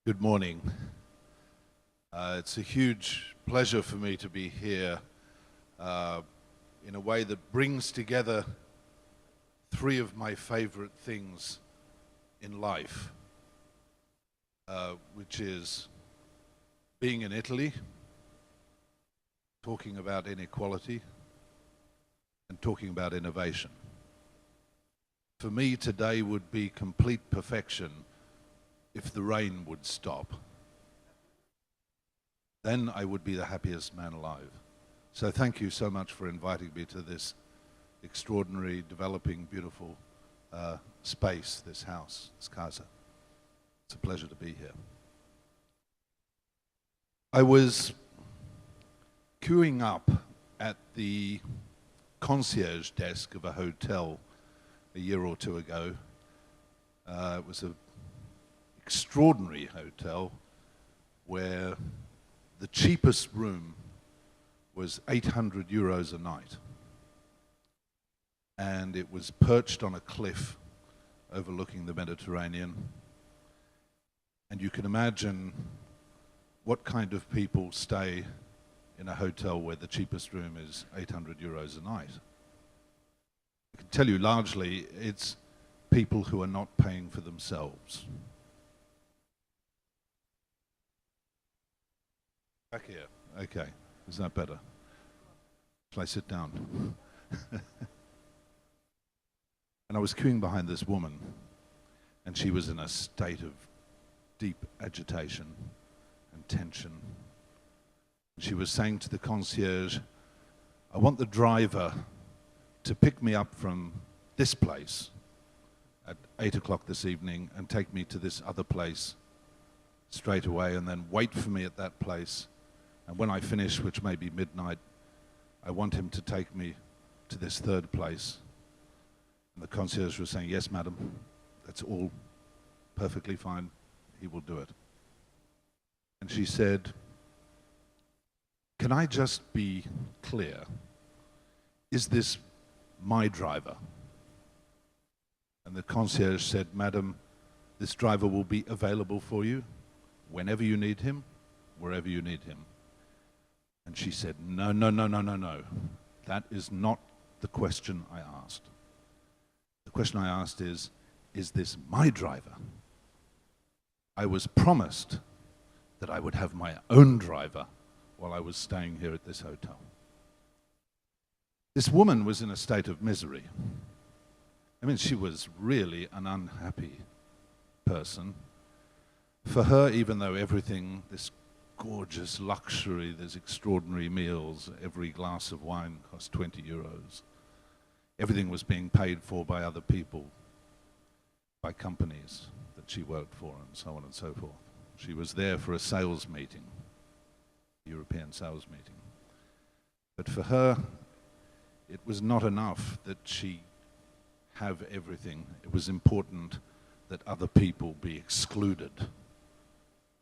Good morning. It's a huge pleasure for me to be here in a way that brings together three of my favorite things in life, which is being in Italy, talking about inequality, and talking about innovation. For me, today would be complete perfection if the rain would stop. Then I would be the happiest man alive. So thank you so much for inviting me to this extraordinary, developing, beautiful space, this house, this casa. It's a pleasure to be here. I was queuing up at the concierge desk of a hotel a year or two ago. It was an extraordinary hotel where the cheapest room was 800 euros a night. And it was perched on a cliff overlooking the Mediterranean. And you can imagine what kind of people stay in a hotel where the cheapest room is 800 euros a night. I can tell you largely it's people who are not paying for themselves. Back here. Okay. Is that better? Shall I sit down? And I was queuing behind this woman, and she was in a state of deep agitation and tension. She was saying to the concierge, I want the driver to pick me up from this place at 8 o'clock this evening and take me to this other place straight away, and then wait for me at that place. And when I finish, which may be midnight, I want him to take me to this third place. And the concierge was saying, yes, madam, that's all perfectly fine. He will do it. And she said, can I just be clear? Is this my driver? And the concierge said, madam, this driver will be available for you whenever you need him, wherever you need him. And she said, no. That is not the question I asked. The question I asked is this my driver? I was promised that I would have my own driver while I was staying here at this hotel. This woman was in a state of misery. I mean, she was really an unhappy person. For her, even though everything, this gorgeous luxury, there's extraordinary meals, every glass of wine cost 20 euros. Everything was being paid for by other people, by companies that she worked for, and so on and so forth. She was there for a sales meeting, a European sales meeting. But for her, it was not enough that she have everything. It was important that other people be excluded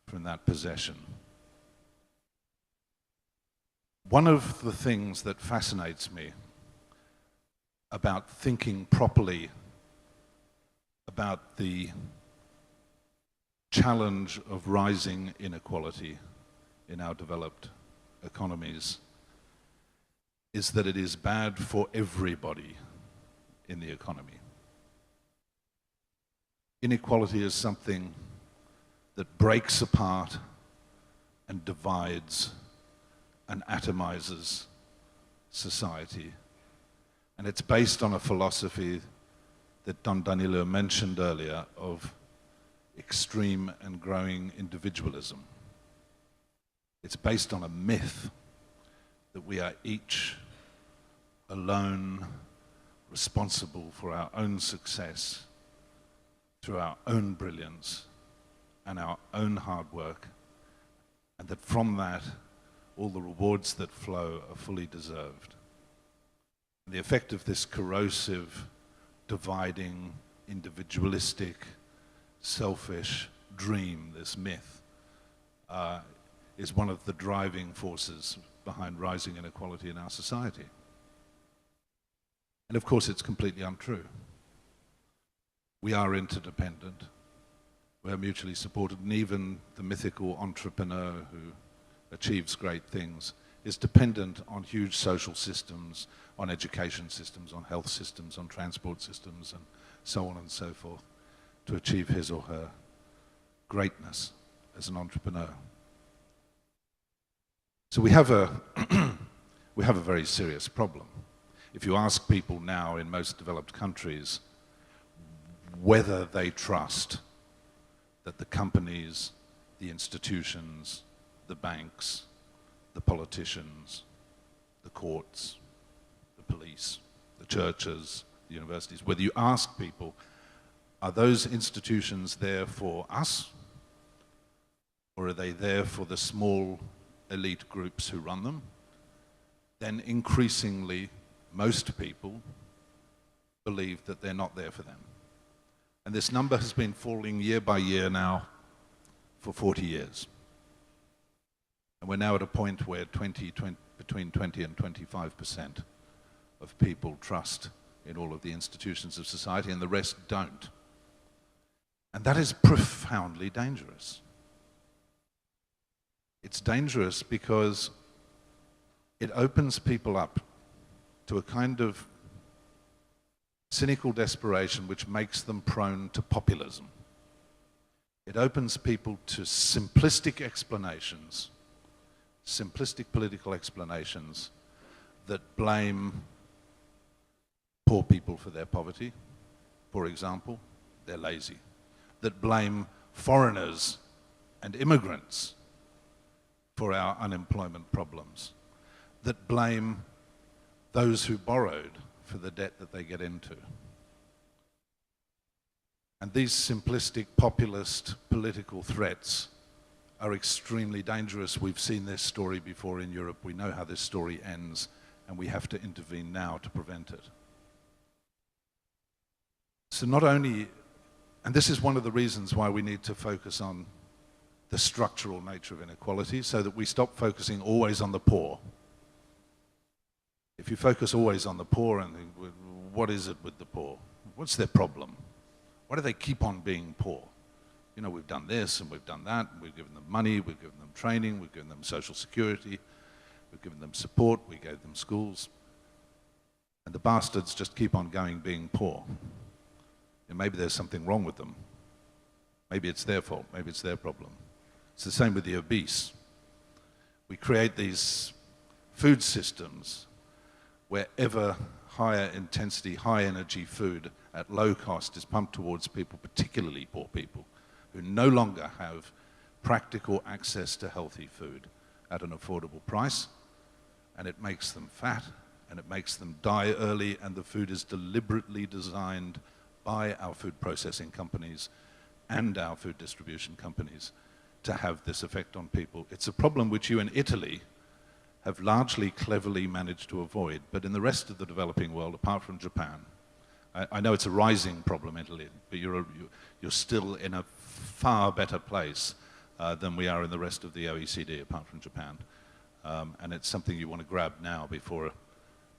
from that possession. One of the things that fascinates me about thinking properly about the challenge of rising inequality in our developed economies is that it is bad for everybody in the economy. Inequality is something that breaks apart and divides and atomizes society. And it's based on a philosophy that Don Danilo mentioned earlier of extreme and growing individualism. It's based on a myth that we are each alone responsible for our own success through our own brilliance and our own hard work, and that from that all the rewards that flow are fully deserved. And the effect of this corrosive, dividing, individualistic, selfish dream, this myth, is one of the driving forces behind rising inequality in our society. And of course, it's completely untrue. We are interdependent. we're mutually supported, and even the mythical entrepreneur who achieves great things is dependent on huge social systems, on education systems, on health systems, on transport systems, and so on and so forth, to achieve his or her greatness as an entrepreneur. So we have a very serious problem. If you ask people now in most developed countries whether they trust that the companies, the institutions, the banks, the politicians, the courts, the police, the churches, the universities, whether you ask people, are those institutions there for us, or are they there for the small elite groups who run them? Then increasingly, most people believe that they're not there for them. And this number has been falling year by year now for 40 years. And we're now at a point where between 20 and 25% of people trust in all of the institutions of society, and the rest don't. And that is profoundly dangerous. It's dangerous because it opens people up to a kind of cynical desperation which makes them prone to populism. It opens people to simplistic explanations, simplistic political explanations that blame poor people for their poverty, for example. They're lazy. That blame foreigners and immigrants for our unemployment problems. That blame those who borrowed for the debt that they get into. And these simplistic, populist political threats are extremely dangerous. We've seen this story before in Europe. We know how this story ends, and we have to intervene now to prevent it. So not only, and this is one of the reasons why we need to focus on the structural nature of inequality, so that we stop focusing always on the poor. If you focus always on the poor and think, what is it with the poor? What's their problem? Why do they keep on being poor? You know, we've done this and we've done that, and we've given them money, we've given them training, we've given them social security, we've given them support, we gave them schools. And the bastards just keep on going being poor. And maybe there's something wrong with them. Maybe it's their fault, maybe it's their problem. It's the same with the obese. We create these food systems where ever higher intensity, high energy food at low cost is pumped towards people, particularly poor people, who no longer have practical access to healthy food at an affordable price, and it makes them fat, and it makes them die early, and the food is deliberately designed by our food processing companies and our food distribution companies to have this effect on people. It's a problem which you in Italy have largely cleverly managed to avoid, but in the rest of the developing world, apart from Japan, I know it's a rising problem in Italy, but you're still in a far better place than we are in the rest of the OECD, apart from Japan. And it's something you want to grab now before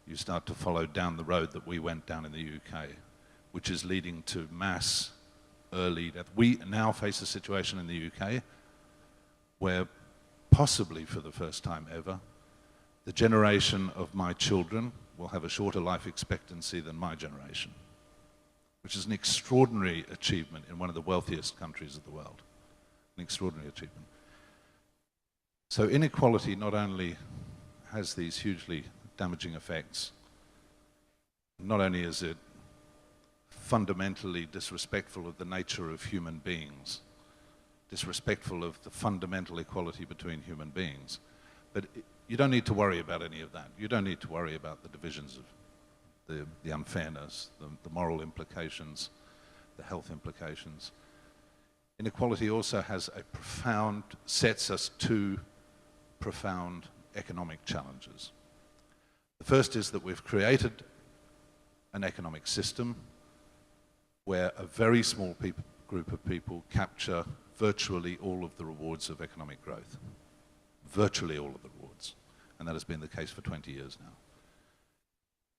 you start to follow down the road that we went down in the UK, which is leading to mass early death. We now face a situation in the UK where possibly for the first time ever, the generation of my children will have a shorter life expectancy than my generation, which is an extraordinary achievement in one of the wealthiest countries of the world. An extraordinary achievement. So inequality not only has these hugely damaging effects, not only is it fundamentally disrespectful of the nature of human beings, disrespectful of the fundamental equality between human beings, but you don't need to worry about any of that. You don't need to worry about the divisions of the unfairness, the moral implications, the health implications. Inequality also has sets us two profound economic challenges. The first is that we've created an economic system where a very small group of people capture virtually all of the rewards of economic growth. Virtually all of the rewards. And that has been the case for 20 years now.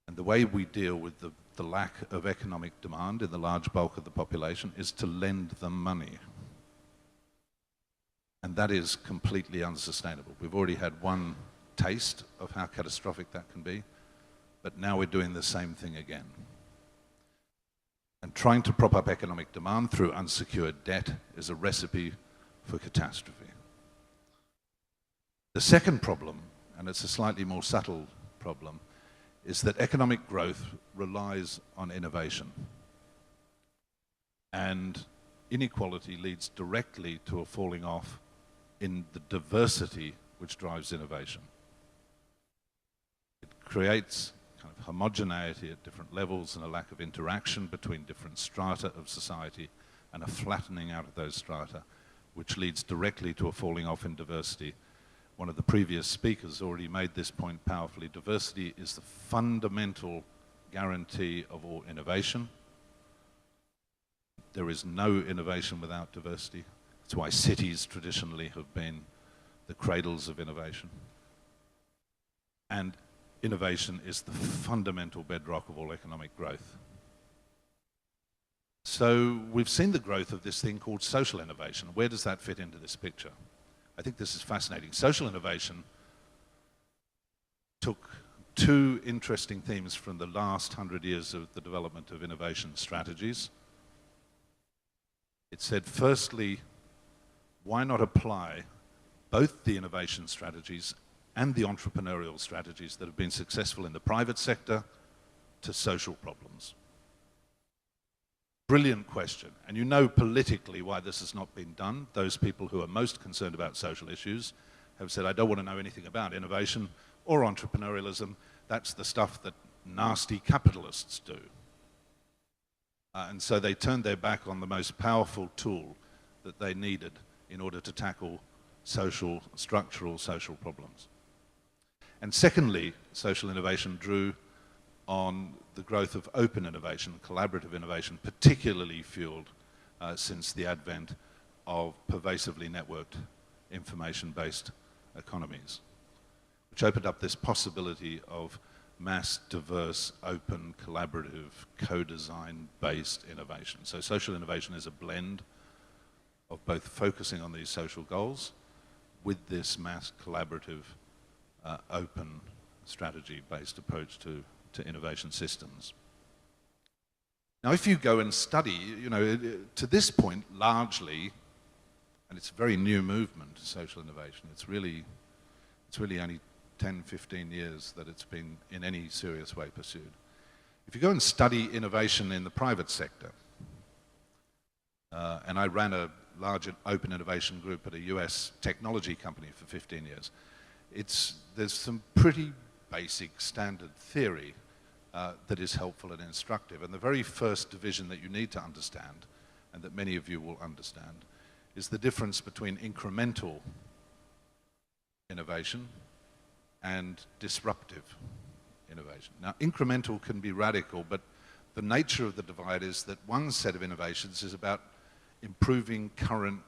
And the way we deal with the lack of economic demand in the large bulk of the population is to lend them money. And that is completely unsustainable. We've already had one taste of how catastrophic that can be, but now we're doing the same thing again. And trying to prop up economic demand through unsecured debt is a recipe for catastrophe. The second problem, and it's a slightly more subtle problem, is that economic growth relies on innovation. And inequality leads directly to a falling off in the diversity which drives innovation. It creates kind of homogeneity at different levels and a lack of interaction between different strata of society and a flattening out of those strata, which leads directly to a falling off in diversity. One of the previous speakers already made this point powerfully. Diversity is the fundamental guarantee of all innovation. There is no innovation without diversity. That's why cities traditionally have been the cradles of innovation. And innovation is the fundamental bedrock of all economic growth. So we've seen the growth of this thing called social innovation. Where does that fit into this picture? I think this is fascinating. Social innovation took two interesting themes from the last 100 years of the development of innovation strategies. It said, firstly, why not apply both the innovation strategies and the entrepreneurial strategies that have been successful in the private sector to social problems? Brilliant question. And you know politically why this has not been done. Those people who are most concerned about social issues have said, I don't want to know anything about innovation or entrepreneurialism. That's the stuff that nasty capitalists do. And so they turned their back on the most powerful tool that they needed in order to tackle structural social problems. And secondly, social innovation drew on the growth of open innovation, collaborative innovation, particularly fueled since the advent of pervasively networked information-based economies, which opened up this possibility of mass, diverse, open, collaborative, co-design-based innovation. So social innovation is a blend of both focusing on these social goals with this mass, collaborative, open, strategy-based approach to innovation systems. Now, if you go and study, you know, to this point, largely, and it's a very new movement, social innovation, it's really only 10, 15 years that it's been in any serious way pursued. If you go and study innovation in the private sector, and I ran a large open innovation group at a US technology company for 15 years, there's some pretty basic standard theory that is helpful and instructive. And the very first division that you need to understand, and that many of you will understand, is the difference between incremental innovation and disruptive innovation. Now, incremental can be radical, but the nature of the divide is that one set of innovations is about improving current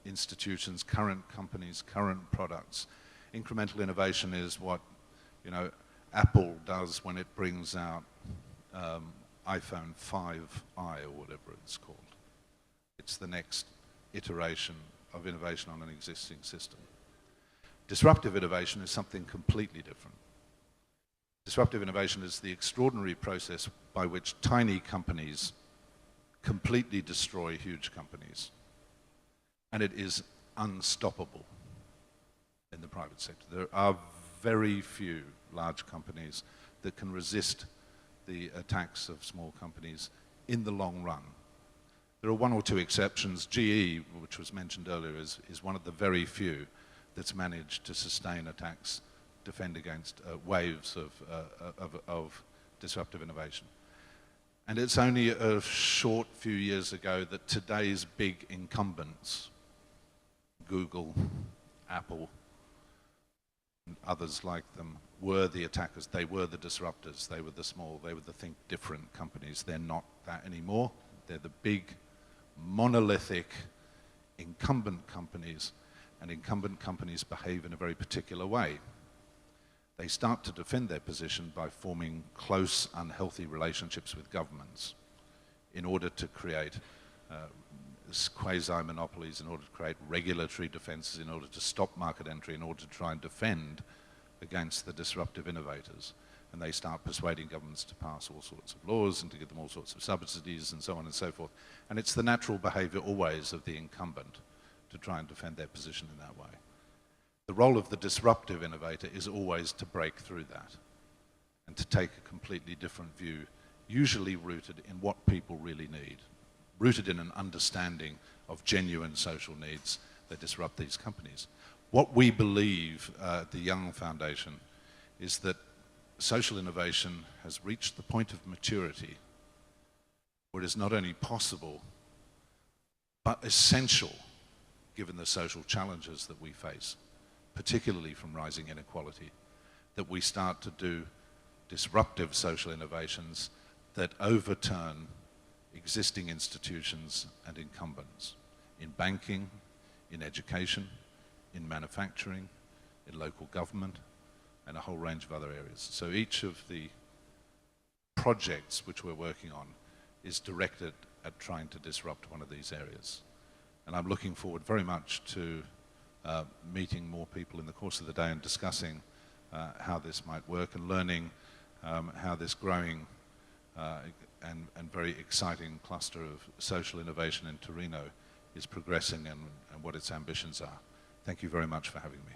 institutions, current companies, current products. Incremental innovation is what, you know, Apple does when it brings out iPhone 5i or whatever it's called. It's the next iteration of innovation on an existing system. Disruptive innovation is something completely different. Disruptive innovation is the extraordinary process by which tiny companies completely destroy huge companies. And it is unstoppable in the private sector. There are very few large companies that can resist the attacks of small companies in the long run. There are one or two exceptions. GE, which was mentioned earlier, is one of the very few that's managed to sustain attacks, defend against waves of disruptive innovation. And it's only a short few years ago that today's big incumbents, Google, Apple, and others like them, were the attackers. They were the disruptors. They were the small, they were the think different companies. They're not that anymore. They're the big, monolithic, incumbent companies, and incumbent companies behave in a very particular way. They start to defend their position by forming close, unhealthy relationships with governments in order to create quasi-monopolies, in order to create regulatory defences, in order to stop market entry, in order to try and defend against the disruptive innovators. And they start persuading governments to pass all sorts of laws and to give them all sorts of subsidies and so on and so forth. And it's the natural behaviour always of the incumbent to try and defend their position in that way. The role of the disruptive innovator is always to break through that and to take a completely different view, usually rooted in what people really need, rooted in an understanding of genuine social needs that disrupt these companies. What we believe at the Young Foundation is that social innovation has reached the point of maturity where it is not only possible but essential, given the social challenges that we face, particularly from rising inequality, that we start to do disruptive social innovations that overturn existing institutions and incumbents in banking, in education, in manufacturing, in local government, and a whole range of other areas. So each of the projects which we're working on is directed at trying to disrupt one of these areas. And I'm looking forward very much to meeting more people in the course of the day and discussing how this might work, and learning how this growing and very exciting cluster of social innovation in Torino is progressing and what its ambitions are. Thank you very much for having me.